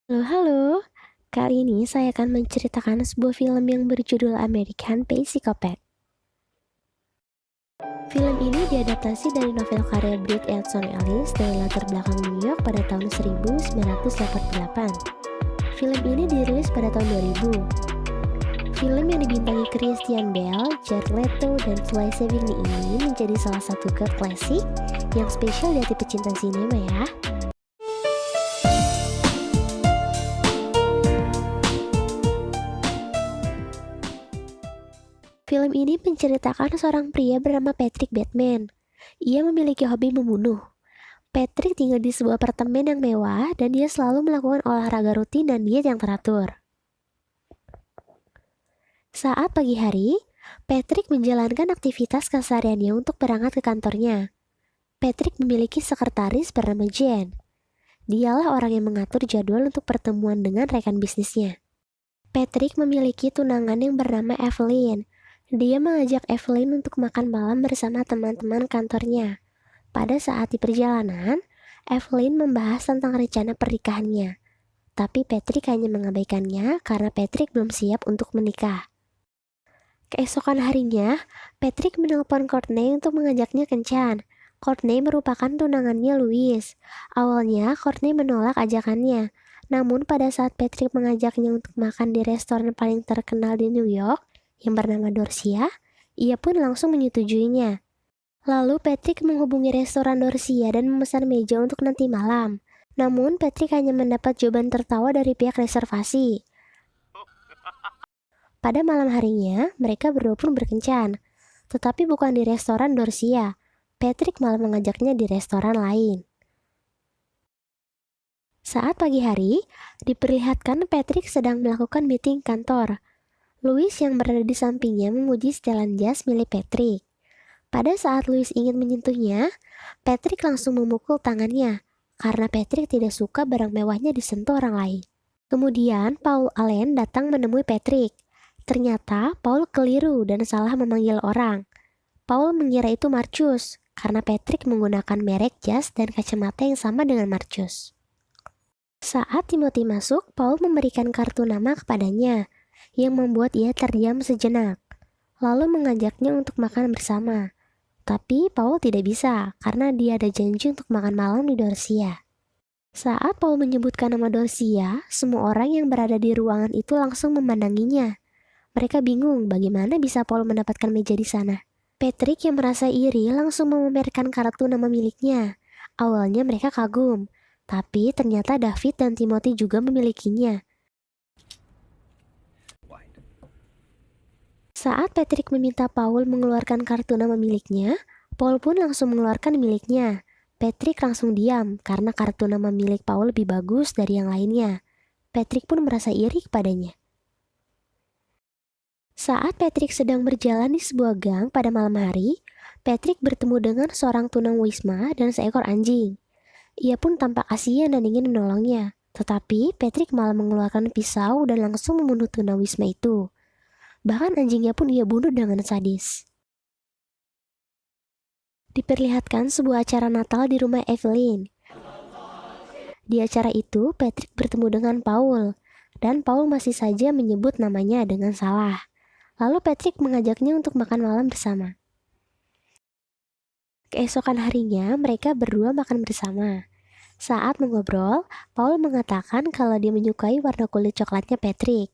Halo, halo. Kali ini saya akan menceritakan sebuah film yang berjudul American Psychopath. Film ini diadaptasi dari novel karya Bret Easton Ellis dari latar belakang New York pada tahun 1988. Film ini dirilis pada tahun 2000. Film yang dibintangi Christian Bale, Jared Leto, dan Troye Sivan ini menjadi salah satu cult klasik yang spesial di hati pecinta sinema ya. Film ini menceritakan seorang pria bernama Patrick Bateman. Ia memiliki hobi membunuh. Patrick tinggal di sebuah apartemen yang mewah dan dia selalu melakukan olahraga rutin dan diet yang teratur. Saat pagi hari, Patrick menjalankan aktivitas kesehariannya untuk berangkat ke kantornya. Patrick memiliki sekretaris bernama Jen. Dialah orang yang mengatur jadwal untuk pertemuan dengan rekan bisnisnya. Patrick memiliki tunangan yang bernama Evelyn. Dia mengajak Evelyn untuk makan malam bersama teman-teman kantornya. Pada saat di perjalanan, Evelyn membahas tentang rencana pernikahannya. Tapi Patrick hanya mengabaikannya karena Patrick belum siap untuk menikah. Keesokan harinya, Patrick menelpon Courtney untuk mengajaknya kencan. Courtney merupakan tunangannya Louis. Awalnya, Courtney menolak ajakannya. Namun pada saat Patrick mengajaknya untuk makan di restoran paling terkenal di New York, yang bernama Dorsia, ia pun langsung menyetujuinya. Lalu Patrick menghubungi restoran Dorsia dan memesan meja untuk nanti malam. Namun Patrick hanya mendapat jawaban tertawa dari pihak reservasi. Pada malam harinya, mereka berdua pun berkencan. Tetapi bukan di restoran Dorsia. Patrick malah mengajaknya di restoran lain. Saat pagi hari, diperlihatkan Patrick sedang melakukan meeting kantor. Louis yang berada di sampingnya memuji setelan jas milik Patrick. Pada saat Louis ingin menyentuhnya, Patrick langsung memukul tangannya, karena Patrick tidak suka barang mewahnya disentuh orang lain. Kemudian Paul Allen datang menemui Patrick. Ternyata Paul keliru dan salah memanggil orang. Paul mengira itu Marcus, karena Patrick menggunakan merek jas dan kacamata yang sama dengan Marcus. Saat Timothy masuk, Paul memberikan kartu nama kepadanya, yang membuat ia terdiam sejenak, lalu mengajaknya untuk makan bersama. Tapi Paul tidak bisa, karena dia ada janji untuk makan malam di Dorsia. Saat Paul menyebutkan nama Dorsia, semua orang yang berada di ruangan itu langsung memandanginya. Mereka bingung bagaimana bisa Paul mendapatkan meja di sana. Patrick yang merasa iri langsung memamerkan kartu nama miliknya. Awalnya mereka kagum, tapi ternyata David dan Timothy juga memilikinya. Saat Patrick meminta Paul mengeluarkan kartu nama miliknya, Paul pun langsung mengeluarkan miliknya. Patrick langsung diam karena kartu nama milik Paul lebih bagus dari yang lainnya. Patrick pun merasa iri kepadanya. Saat Patrick sedang berjalan di sebuah gang pada malam hari, Patrick bertemu dengan seorang tunawisma dan seekor anjing. Ia pun tampak kasihan dan ingin menolongnya. Tetapi Patrick malah mengeluarkan pisau dan langsung membunuh tunawisma itu. Bahkan anjingnya pun ia bunuh dengan sadis. Diperlihatkan sebuah acara Natal di rumah Evelyn. Di acara itu, Patrick bertemu dengan Paul, dan Paul masih saja menyebut namanya dengan salah. Lalu Patrick mengajaknya untuk makan malam bersama. Keesokan harinya, mereka berdua makan bersama. Saat mengobrol, Paul mengatakan kalau dia menyukai warna kulit coklatnya Patrick.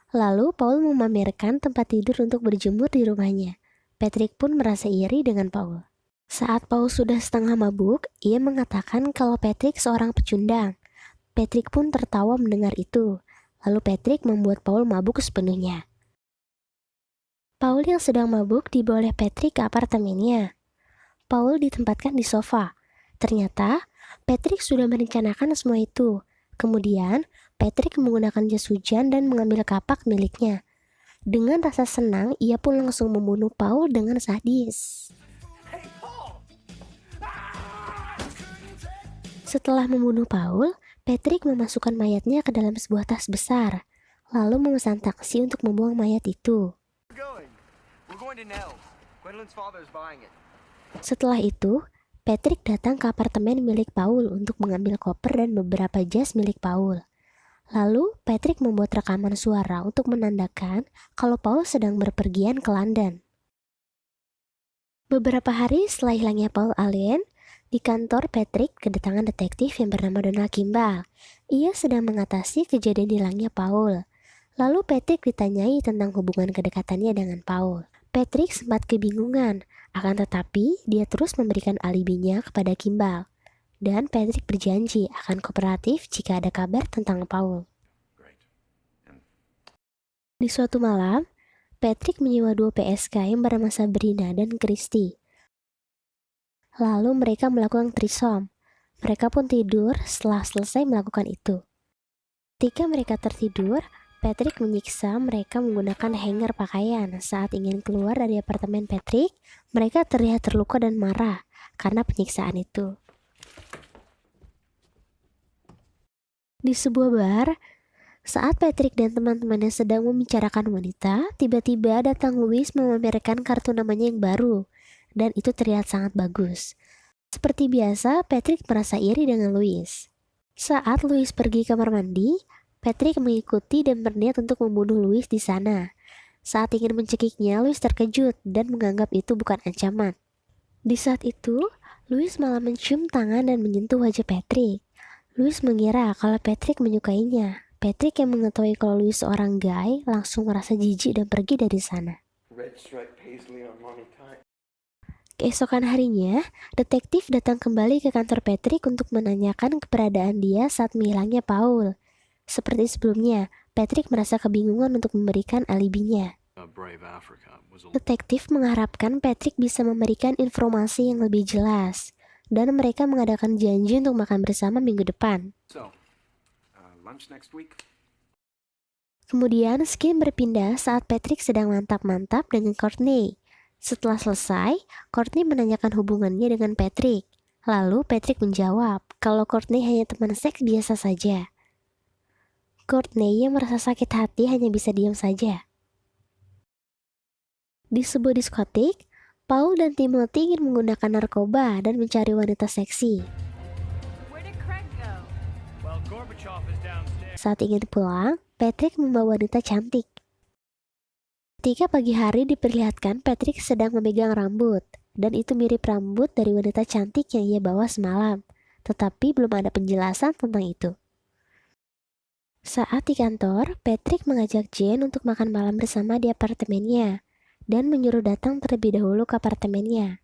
Lalu Paul memamerkan tempat tidur untuk berjemur di rumahnya. Patrick pun merasa iri dengan Paul. Saat Paul sudah setengah mabuk, ia mengatakan kalau Patrick seorang pecundang. Patrick pun tertawa mendengar itu. Lalu Patrick membuat Paul mabuk sepenuhnya. Paul yang sedang mabuk dibawa oleh Patrick ke apartemennya. Paul ditempatkan di sofa. Ternyata Patrick sudah merencanakan semua itu. Kemudian, Patrick menggunakan jas hujan dan mengambil kapak miliknya. Dengan rasa senang, ia pun langsung membunuh Paul dengan sadis. Setelah membunuh Paul, Patrick memasukkan mayatnya ke dalam sebuah tas besar, lalu memesan taksi untuk membuang mayat itu. Setelah itu, Patrick datang ke apartemen milik Paul untuk mengambil koper dan beberapa jas milik Paul. Lalu, Patrick membuat rekaman suara untuk menandakan kalau Paul sedang berpergian ke London. Beberapa hari setelah hilangnya Paul Allen, di kantor Patrick kedatangan detektif yang bernama Donald Kimball. Ia sedang mengatasi kejadian hilangnya Paul. Lalu Patrick ditanyai tentang hubungan kedekatannya dengan Paul. Patrick sempat kebingungan, akan tetapi dia terus memberikan alibinya kepada Kimball. Dan Patrick berjanji akan kooperatif jika ada kabar tentang Paul. Di suatu malam, Patrick menyewa 2 PSK yang bernama Sabrina dan Christy. Lalu mereka melakukan threesome. Mereka pun tidur setelah selesai melakukan itu. Ketika mereka tertidur, Patrick menyiksa mereka menggunakan hanger pakaian. Saat ingin keluar dari apartemen Patrick, mereka terlihat terluka dan marah karena penyiksaan itu. Di sebuah bar, saat Patrick dan teman-temannya sedang membicarakan wanita, tiba-tiba datang Louis memamerkan kartu namanya yang baru, dan itu terlihat sangat bagus. Seperti biasa, Patrick merasa iri dengan Louis. Saat Louis pergi ke kamar mandi, Patrick mengikuti dan berniat untuk membunuh Louis di sana. Saat ingin mencekiknya, Louis terkejut dan menganggap itu bukan ancaman. Di saat itu, Louis malah mencium tangan dan menyentuh wajah Patrick. Louis mengira kalau Patrick menyukainya. Patrick yang mengetahui kalau Louis seorang gay langsung merasa jijik dan pergi dari sana. Keesokan harinya, detektif datang kembali ke kantor Patrick untuk menanyakan keberadaan dia saat menghilangnya Paul. Seperti sebelumnya, Patrick merasa kebingungan untuk memberikan alibinya. Detektif mengharapkan Patrick bisa memberikan informasi yang lebih jelas, dan mereka mengadakan janji untuk makan bersama minggu depan. Kemudian Skin berpindah saat Patrick sedang mantap-mantap dengan Courtney. Setelah selesai, Courtney menanyakan hubungannya dengan Patrick. Lalu Patrick menjawab kalau Courtney hanya teman seks biasa saja. Courtney yang merasa sakit hati hanya bisa diam saja. Di sebuah diskotik, Paul dan Timothy ingin menggunakan narkoba dan mencari wanita seksi. Saat ingin pulang, Patrick membawa wanita cantik. Ketika pagi hari diperlihatkan Patrick sedang memegang rambut, dan itu mirip rambut dari wanita cantik yang ia bawa semalam, tetapi belum ada penjelasan tentang itu. Saat di kantor, Patrick mengajak Jane untuk makan malam bersama di apartemennya, dan menyuruh datang terlebih dahulu ke apartemennya.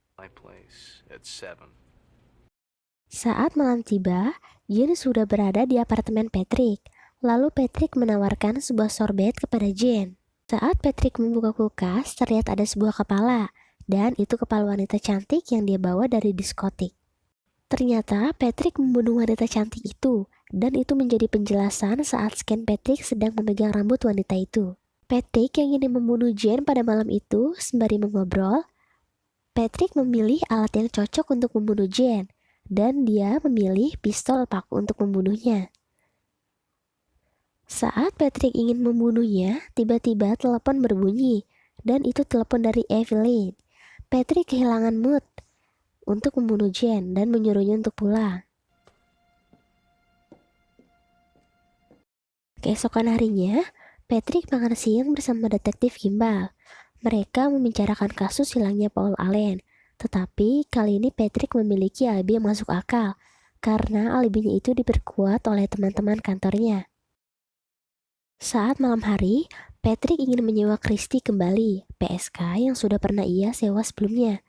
Saat malam tiba, Jane sudah berada di apartemen Patrick. Lalu Patrick menawarkan sebuah sorbet kepada Jane. Saat Patrick membuka kulkas, terlihat ada sebuah kepala, dan itu kepala wanita cantik yang dia bawa dari diskotik. Ternyata Patrick membunuh wanita cantik itu, dan itu menjadi penjelasan saat Skin Patrick sedang memegang rambut wanita itu. Patrick yang ingin membunuh Jane pada malam itu, sembari mengobrol, Patrick memilih alat yang cocok untuk membunuh Jane, dan dia memilih pistol paku untuk membunuhnya. Saat Patrick ingin membunuhnya, tiba-tiba telepon berbunyi, dan itu telepon dari Evelyn. Patrick kehilangan mood untuk membunuh Jane dan menyuruhnya untuk pulang. Keesokan harinya, Patrick makan siang bersama detektif Kimball. Mereka membicarakan kasus hilangnya Paul Allen, tetapi kali ini Patrick memiliki alibi yang masuk akal, karena alibinya itu diperkuat oleh teman-teman kantornya. Saat malam hari, Patrick ingin menyewa Christy kembali, PSK yang sudah pernah ia sewa sebelumnya.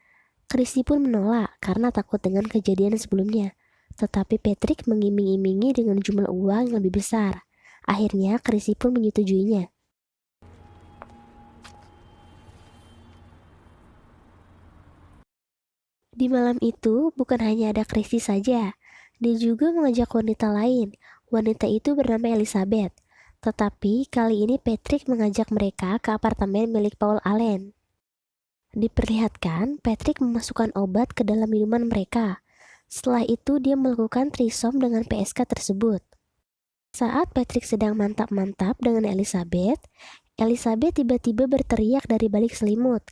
Christy pun menolak karena takut dengan kejadian sebelumnya. Tetapi Patrick mengiming-imingi dengan jumlah uang yang lebih besar. Akhirnya Christy pun menyetujuinya. Di malam itu bukan hanya ada Christy saja, dia juga mengajak wanita lain. Wanita itu bernama Elizabeth. Tetapi kali ini Patrick mengajak mereka ke apartemen milik Paul Allen. Diperlihatkan Patrick memasukkan obat ke dalam minuman mereka. Setelah itu dia melakukan threesome dengan PSK tersebut. Saat Patrick sedang mantap-mantap dengan Elizabeth, Elizabeth tiba-tiba berteriak dari balik selimut.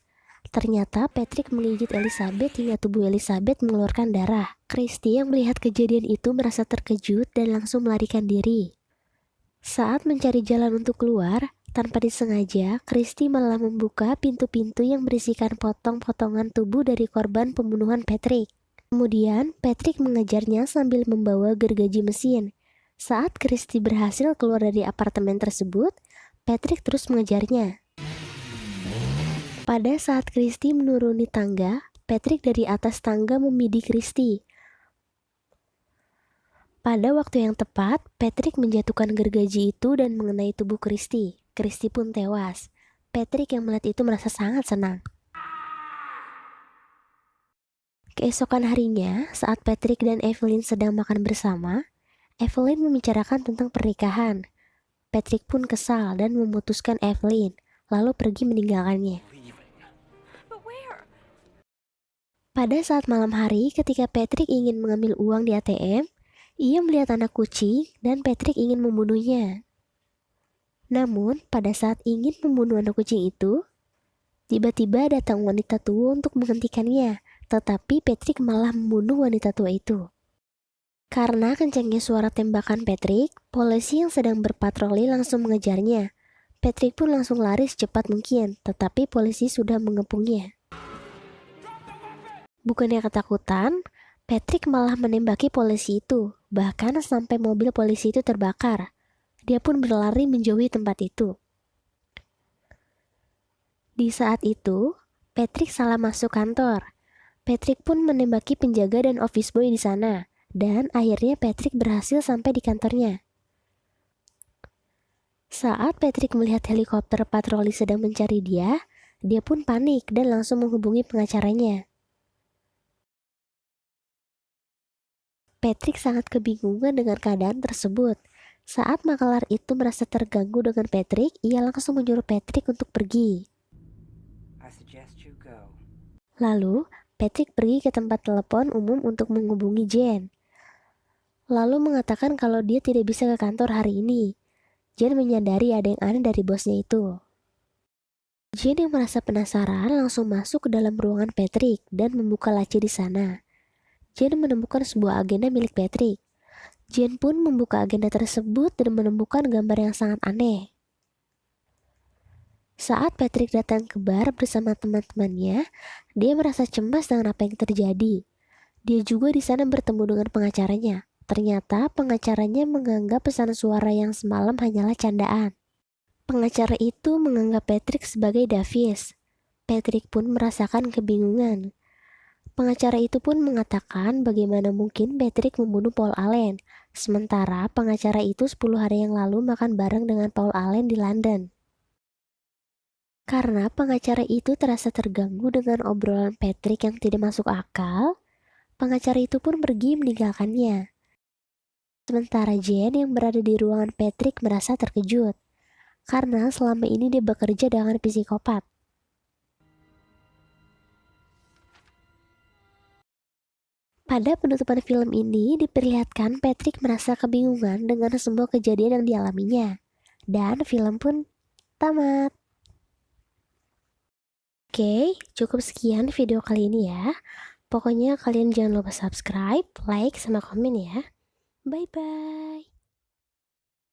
Ternyata Patrick menggigit Elizabeth hingga tubuh Elizabeth mengeluarkan darah. Christy yang melihat kejadian itu merasa terkejut dan langsung melarikan diri. Saat mencari jalan untuk keluar, tanpa disengaja, Christy malah membuka pintu-pintu yang berisikan potong-potongan tubuh dari korban pembunuhan Patrick. Kemudian, Patrick mengejarnya sambil membawa gergaji mesin. Saat Christy berhasil keluar dari apartemen tersebut, Patrick terus mengejarnya. Pada saat Christy menuruni tangga, Patrick dari atas tangga membidik Christy. Pada waktu yang tepat, Patrick menjatuhkan gergaji itu dan mengenai tubuh Christy. Christy pun tewas. Patrick yang melihat itu merasa sangat senang. Keesokan harinya, saat Patrick dan Evelyn sedang makan bersama, Evelyn membicarakan tentang pernikahan. Patrick pun kesal dan memutuskan Evelyn, lalu pergi meninggalkannya. Pada saat malam hari, ketika Patrick ingin mengambil uang di ATM, ia melihat anak kucing dan Patrick ingin membunuhnya. Namun, pada saat ingin membunuh anak kucing itu, tiba-tiba datang wanita tua untuk menghentikannya, tetapi Patrick malah membunuh wanita tua itu. Karena kencangnya suara tembakan Patrick, polisi yang sedang berpatroli langsung mengejarnya. Patrick pun langsung lari secepat mungkin, tetapi polisi sudah mengepungnya. Bukannya ketakutan, Patrick malah menembaki polisi itu, bahkan sampai mobil polisi itu terbakar. Dia pun berlari menjauhi tempat itu. Di saat itu, Patrick salah masuk kantor. Patrick pun menembaki penjaga dan office boy di sana, dan akhirnya Patrick berhasil sampai di kantornya. Saat Patrick melihat helikopter patroli sedang mencari dia pun panik dan langsung menghubungi pengacaranya. Patrick sangat kebingungan dengan keadaan tersebut. Saat makelar itu merasa terganggu dengan Patrick, ia langsung menyuruh Patrick untuk pergi. Lalu, Patrick pergi ke tempat telepon umum untuk menghubungi Jen. Lalu mengatakan kalau dia tidak bisa ke kantor hari ini. Jen menyadari ada yang aneh dari bosnya itu. Jen yang merasa penasaran langsung masuk ke dalam ruangan Patrick dan membuka laci di sana. Jen menemukan sebuah agenda milik Patrick. Jen pun membuka agenda tersebut dan menemukan gambar yang sangat aneh. Saat Patrick datang ke bar bersama teman-temannya, dia merasa cemas dengan apa yang terjadi. Dia juga di sana bertemu dengan pengacaranya. Ternyata pengacaranya menganggap pesan suara yang semalam hanyalah candaan. Pengacara itu menganggap Patrick sebagai Davis. Patrick pun merasakan kebingungan. Pengacara itu pun mengatakan bagaimana mungkin Patrick membunuh Paul Allen, sementara pengacara itu 10 hari yang lalu makan bareng dengan Paul Allen di London. Karena pengacara itu terasa terganggu dengan obrolan Patrick yang tidak masuk akal, pengacara itu pun pergi meninggalkannya. Sementara Jen yang berada di ruangan Patrick merasa terkejut, karena selama ini dia bekerja dengan psikopat. Pada penutupan film ini diperlihatkan Patrick merasa kebingungan dengan semua kejadian yang dialaminya. Dan film pun tamat. Oke, cukup sekian video kali ini ya. Pokoknya kalian jangan lupa subscribe, like, sama komen ya. Bye-bye.